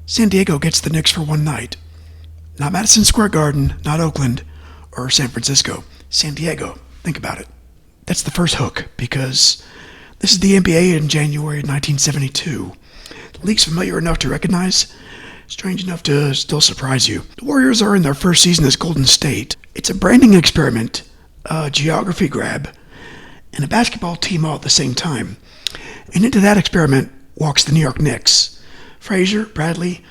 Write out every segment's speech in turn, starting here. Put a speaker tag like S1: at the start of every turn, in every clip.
S1: San Diego gets the Knicks for one night. Not Madison Square Garden, not Oakland, or San Francisco. San Diego. Think about it. That's the first hook, because this is the NBA in January 1972. The league's familiar enough to recognize, strange enough to still surprise you. The Warriors are in their first season as Golden State. It's a branding experiment, a geography grab, and a basketball team all at the same time. And into that experiment walks the New York Knicks. Frazier, Bradley,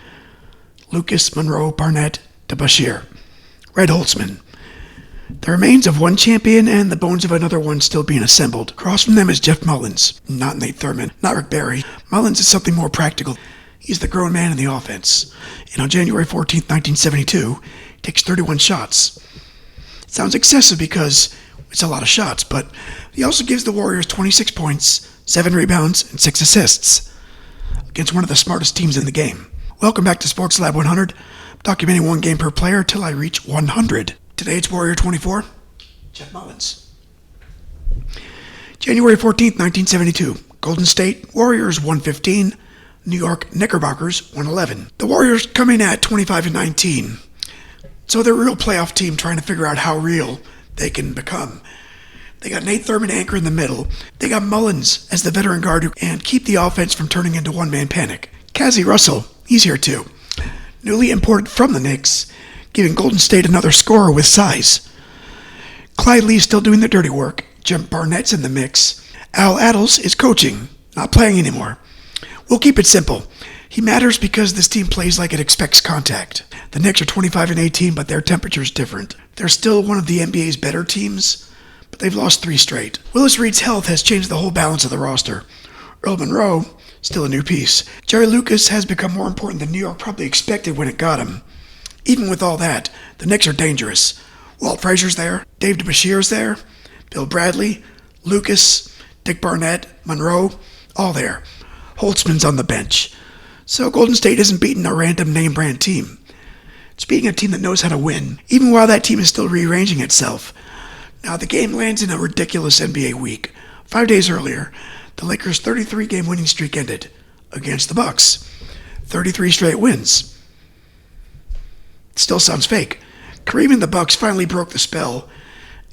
S1: Lucas, Monroe, Barnett, DeBusschere, Red Holtzman. The remains of one champion and the bones of another one still being assembled. Across from them is Jeff Mullins, not Nate Thurman, not Rick Barry. Mullins is something more practical. He's the grown man in the offense. And on January 14th, 1972, he takes 31 shots. It sounds excessive because it's a lot of shots, but he also gives the Warriors 26 points, 7 rebounds, and 6 assists against one of the smartest teams in the game. Welcome back to Sports Lab 100. I'm documenting one game per player till I reach 100. Today it's Warrior 24, Jeff Mullins. January 14th, 1972. Golden State Warriors 115, New York Knickerbockers 111. The Warriors come in at 25-19. So they're a real playoff team trying to figure out how real they can become. They got Nate Thurman anchor in the middle. They got Mullins as the veteran guard who can keep the offense from turning into one-man panic. Cassie Russell, he's here too. Newly imported from the Knicks, giving Golden State another scorer with size. Clyde Lee's still doing the dirty work. Jim Barnett's in the mix. Al Attles is coaching, not playing anymore. We'll keep it simple. He matters because this team plays like it expects contact. The Knicks are 25-18, but their temperature's different. They're still one of the NBA's better teams, but they've lost 3 straight. Willis Reed's health has changed the whole balance of the roster. Earl Monroe, still a new piece. Jerry Lucas has become more important than New York probably expected when it got him. Even with all that, the Knicks are dangerous. Walt Frazier's there, Dave DeBuschere's there, Bill Bradley, Lucas, Dick Barnett, Monroe, all there. Holtzman's on the bench. So Golden State isn't beating a random name-brand team. It's beating a team that knows how to win, even while that team is still rearranging itself. Now, the game lands in a ridiculous NBA week. 5 days earlier, the Lakers' 33-game winning streak ended against the Bucks. 33 straight wins. Still sounds fake. Kareem and the Bucks finally broke the spell,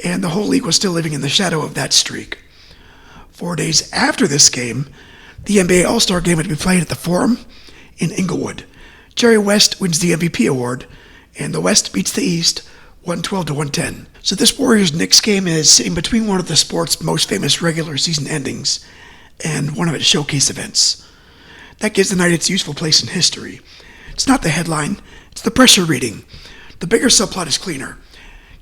S1: and the whole league was still living in the shadow of that streak. 4 days after this game, the NBA All-Star Game would be played at the Forum in Inglewood. Jerry West wins the MVP award, and the West beats the East 112-110. So this Warriors-Knicks game is sitting between one of the sport's most famous regular season endings and one of its showcase events. That gives the night its useful place in history. It's not the headline, it's the pressure reading. The bigger subplot is cleaner.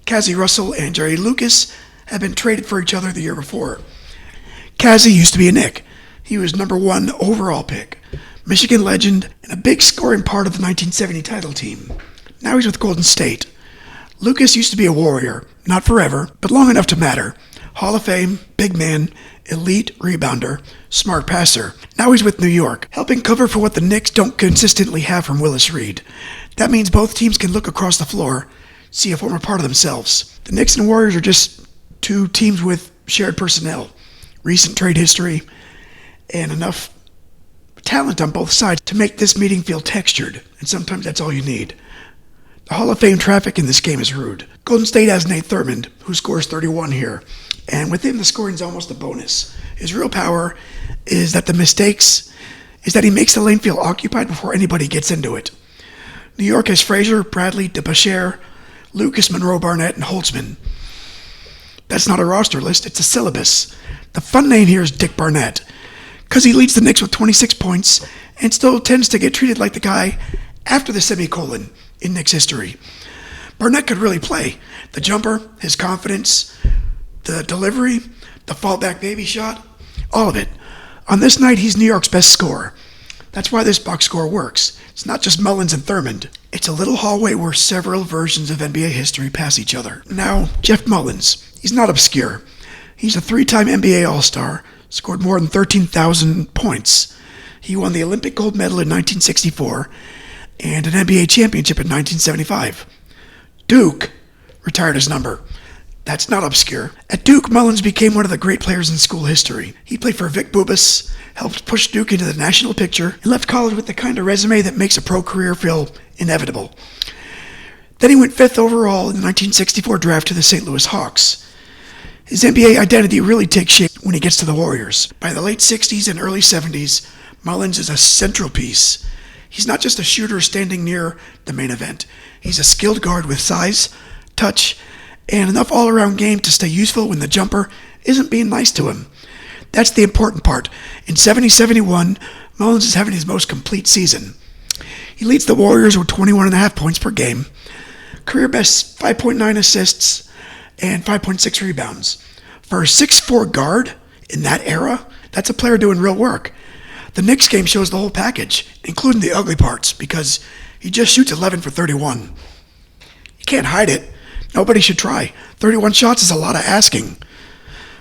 S1: Cassie Russell and Jerry Lucas have been traded for each other the year before. Cassie used to be a Knick. He was number 1 overall pick, Michigan legend, and a big scoring part of the 1970 title team. Now he's with Golden State. Lucas used to be a Warrior, not forever, but long enough to matter. Hall of Fame, big man, elite rebounder, smart passer. Now he's with New York, helping cover for what the Knicks don't consistently have from Willis Reed. That means both teams can look across the floor, see a former part of themselves. The Knicks and Warriors are just 2 teams with shared personnel, recent trade history, and enough talent on both sides to make this meeting feel textured, and sometimes that's all you need. The Hall of Fame traffic in this game is rude. Golden State has Nate Thurman, who scores 31 here, and with him the scoring's almost a bonus. His real power is that he makes the lane feel occupied before anybody gets into it. New York has Frazier, Bradley, DeBusschere, Lucas, Monroe, Barnett, and Holtzman. That's not a roster list, it's a syllabus. The fun name here is Dick Barnett, because he leads the Knicks with 26 points and still tends to get treated like the guy after the semicolon in Knicks history. Barnett could really play. The jumper, his confidence, the delivery, the fallback baby shot, all of it. On this night, he's New York's best scorer. That's why this box score works. It's not just Mullins and Thurman. It's a little hallway where several versions of NBA history pass each other. Now, Jeff Mullins. He's not obscure. He's a 3-time NBA All-Star, scored more than 13,000 points. He won the Olympic gold medal in 1964 and an NBA championship in 1975. Duke retired his number. That's not obscure. At Duke, Mullins became one of the great players in school history. He played for Vic Bubas, helped push Duke into the national picture, and left college with the kind of resume that makes a pro career feel inevitable. Then he went 5th overall in the 1964 draft to the St. Louis Hawks. His NBA identity really takes shape when he gets to the Warriors. By the late 60s and early 70s, Mullins is a central piece. He's not just a shooter standing near the main event. He's a skilled guard with size, touch, and enough all-around game to stay useful when the jumper isn't being nice to him. That's the important part. In 70-71, Mullins is having his most complete season. He leads the Warriors with 21.5 points per game, career best 5.9 assists, and 5.6 rebounds. For a 6'4 guard in that era, that's a player doing real work. The Knicks game shows the whole package, including the ugly parts, because he just shoots 11 for 31. You can't hide it. Nobody should try. 31 shots is a lot of asking.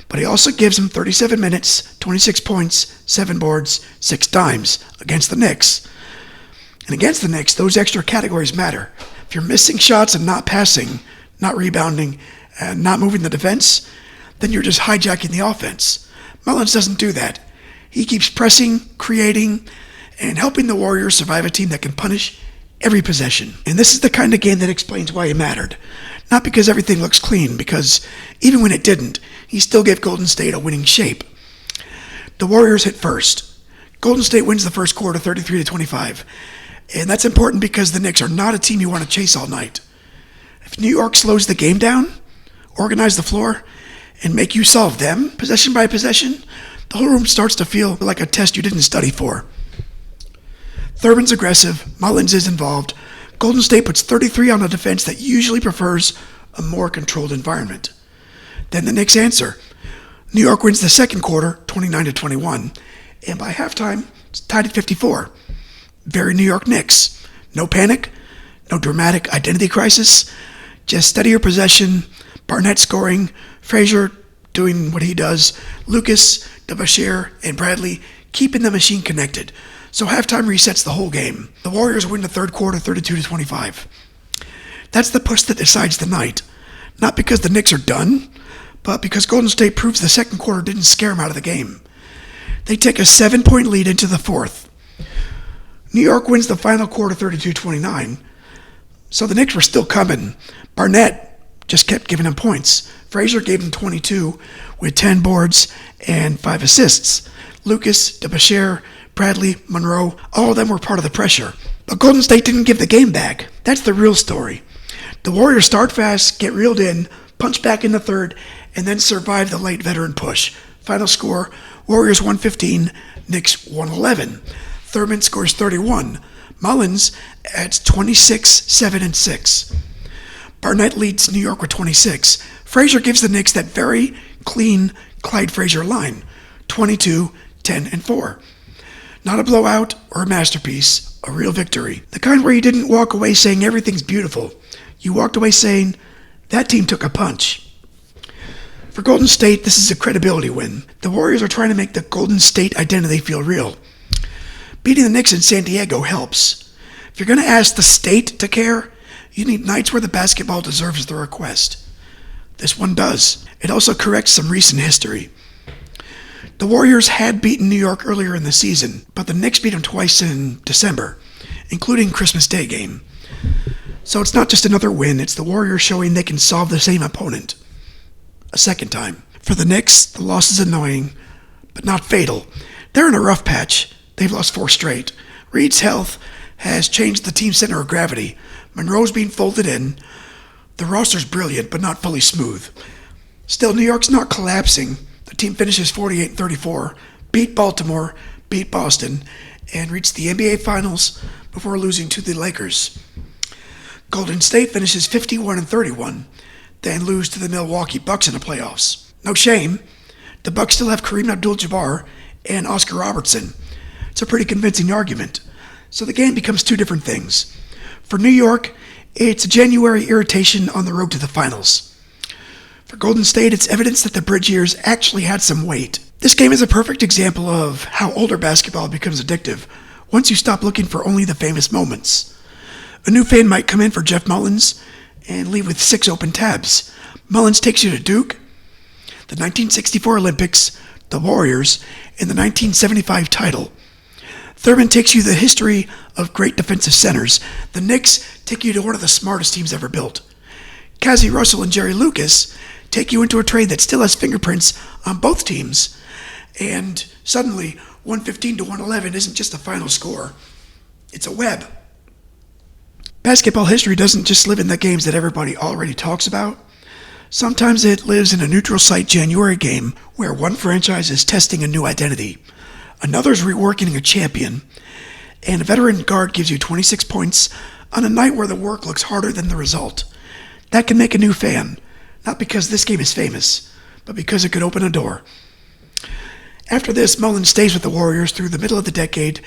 S1: But he also gives him 37 minutes, 26 points, 7 boards, 6 dimes against the Knicks. And against the Knicks, those extra categories matter. If you're missing shots and not passing, not rebounding, and not moving the defense, then you're just hijacking the offense. Mullins doesn't do that. He keeps pressing, creating, and helping the Warriors survive a team that can punish every possession. And this is the kind of game that explains why he mattered. Not because everything looks clean, because even when it didn't, he still gave Golden State a winning shape. The Warriors hit first. Golden State wins the first quarter 33-25. And that's important because the Knicks are not a team you want to chase all night. If New York slows the game down, organize the floor, and make you solve them possession by possession, the whole room starts to feel like a test you didn't study for. Thurman's aggressive, Mullins is involved. Golden State puts 33 on a defense that usually prefers a more controlled environment. Then the Knicks answer. New York wins the second quarter, 29-21, and by halftime, it's tied at 54. Very New York Knicks. No panic, no dramatic identity crisis, just steadier possession, Barnett scoring, Frazier doing what he does, Lucas, DeBusschere, and Bradley keeping the machine connected. So halftime resets the whole game. The Warriors win the third quarter 32-25. That's the push that decides the night. Not because the Knicks are done, but because Golden State proves the second quarter didn't scare them out of the game. They take a 7-point lead into the fourth. New York wins the final quarter 32-29. So the Knicks were still coming. Barnett just kept giving them points. Frazier gave them 22 with 10 boards and 5 assists. Lucas, DeBusschere, Bradley, Monroe, all of them were part of the pressure. But Golden State didn't give the game back. That's the real story. The Warriors start fast, get reeled in, punch back in the third, and then survive the late veteran push. Final score, Warriors 115, Knicks 111. Thurman scores 31. Mullins adds 26, 7, and 6. Barnett leads New York with 26. Frazier gives the Knicks that very clean Clyde Frazier line, 22, 10, and 4. Not a blowout or a masterpiece, a real victory. The kind where you didn't walk away saying everything's beautiful. You walked away saying, that team took a punch. For Golden State, this is a credibility win. The Warriors are trying to make the Golden State identity feel real. Beating the Knicks in San Diego helps. If you're going to ask the state to care, you need nights where the basketball deserves the request. This one does. It also corrects some recent history. The Warriors had beaten New York earlier in the season, but the Knicks beat them twice in December, including Christmas Day game. So it's not just another win, it's the Warriors showing they can solve the same opponent a second time. For the Knicks, the loss is annoying, but not fatal. They're in a rough patch. They've lost 4 straight. Reed's health has changed the team's center of gravity. Monroe's being folded in. The roster's brilliant, but not fully smooth. Still, New York's not collapsing. The team finishes 48-34, beat Baltimore, beat Boston, and reached the NBA Finals before losing to the Lakers. Golden State finishes 51-31, then lose to the Milwaukee Bucks in the playoffs. No shame. The Bucks still have Kareem Abdul-Jabbar and Oscar Robertson. It's a pretty convincing argument. So the game becomes 2 different things. For New York, it's a January irritation on the road to the finals. For Golden State, it's evidence that the bridge years actually had some weight. This game is a perfect example of how older basketball becomes addictive once you stop looking for only the famous moments. A new fan might come in for Jeff Mullins and leave with 6 open tabs. Mullins takes you to Duke, the 1964 Olympics, the Warriors, and the 1975 title. Thurman takes you the history of great defensive centers. The Knicks take you to one of the smartest teams ever built. Cassie Russell and Jerry Lucas take you into a trade that still has fingerprints on both teams. And suddenly, 115 to 111 isn't just a final score. It's a web. Basketball history doesn't just live in the games that everybody already talks about. Sometimes it lives in a neutral site January game where one franchise is testing a new identity, another's reworking a champion, and a veteran guard gives you 26 points on a night where the work looks harder than the result. That can make a new fan, not because this game is famous, but because it could open a door. After this, Mullins stays with the Warriors through the middle of the decade,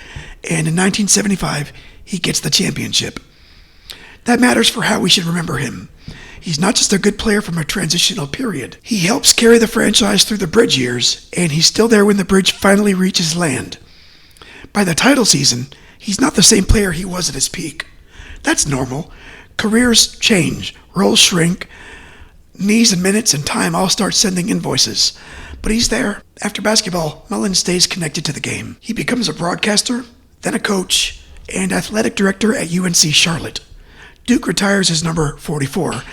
S1: and in 1975, he gets the championship. That matters for how we should remember him. He's not just a good player from a transitional period. He helps carry the franchise through the bridge years, and he's still there when the bridge finally reaches land. By the title season, he's not the same player he was at his peak. That's normal. Careers change, roles shrink, knees and minutes and time all start sending invoices. But he's there. After basketball, Mullins stays connected to the game. He becomes a broadcaster, then a coach, and athletic director at UNC Charlotte. Duke retires as number 44,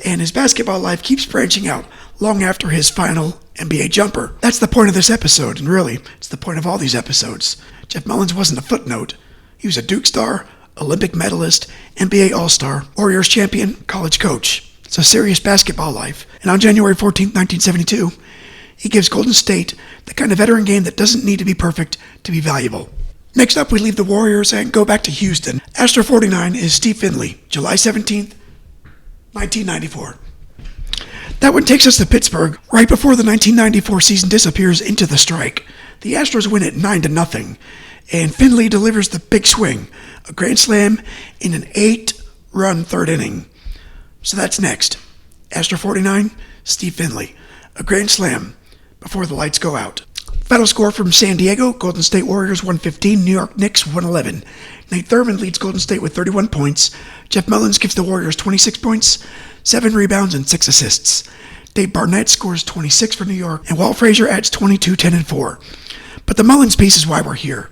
S1: and his basketball life keeps branching out long after his final NBA jumper. That's the point of this episode, and really, it's the point of all these episodes. Jeff Mullins wasn't a footnote. He was a Duke star, Olympic medalist, NBA All-Star, Warriors champion, college coach. It's a serious basketball life. And on January 14, 1972, he gives Golden State the kind of veteran game that doesn't need to be perfect to be valuable. Next up, we leave the Warriors and go back to Houston. Astro 49 is Steve Finley, July 17th, 1994. That one takes us to Pittsburgh right before the 1994 season disappears into the strike. The Astros win it 9-0, and Finley delivers the big swing, a grand slam in an 8-run third inning. So that's next. Astro 49, Steve Finley, a grand slam before the lights go out. Final score from San Diego, Golden State Warriors 115, New York Knicks 111. Nate Thurman leads Golden State with 31 points. Jeff Mullins gives the Warriors 26 points, 7 rebounds, and 6 assists. Dave Barnett scores 26 for New York, and Walt Frazier adds 22, 10, and 4. But the Mullins piece is why we're here.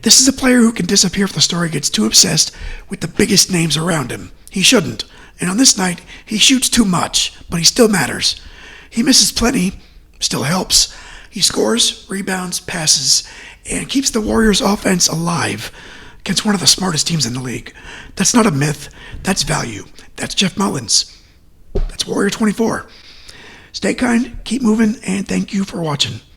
S1: This is a player who can disappear if the story gets too obsessed with the biggest names around him. He shouldn't. And on this night, he shoots too much, but he still matters. He misses plenty, still helps. He scores, rebounds, passes, and keeps the Warriors' offense alive against one of the smartest teams in the league. That's not a myth. That's value. That's Jeff Mullins. That's Warrior 24. Stay kind, keep moving, and thank you for watching.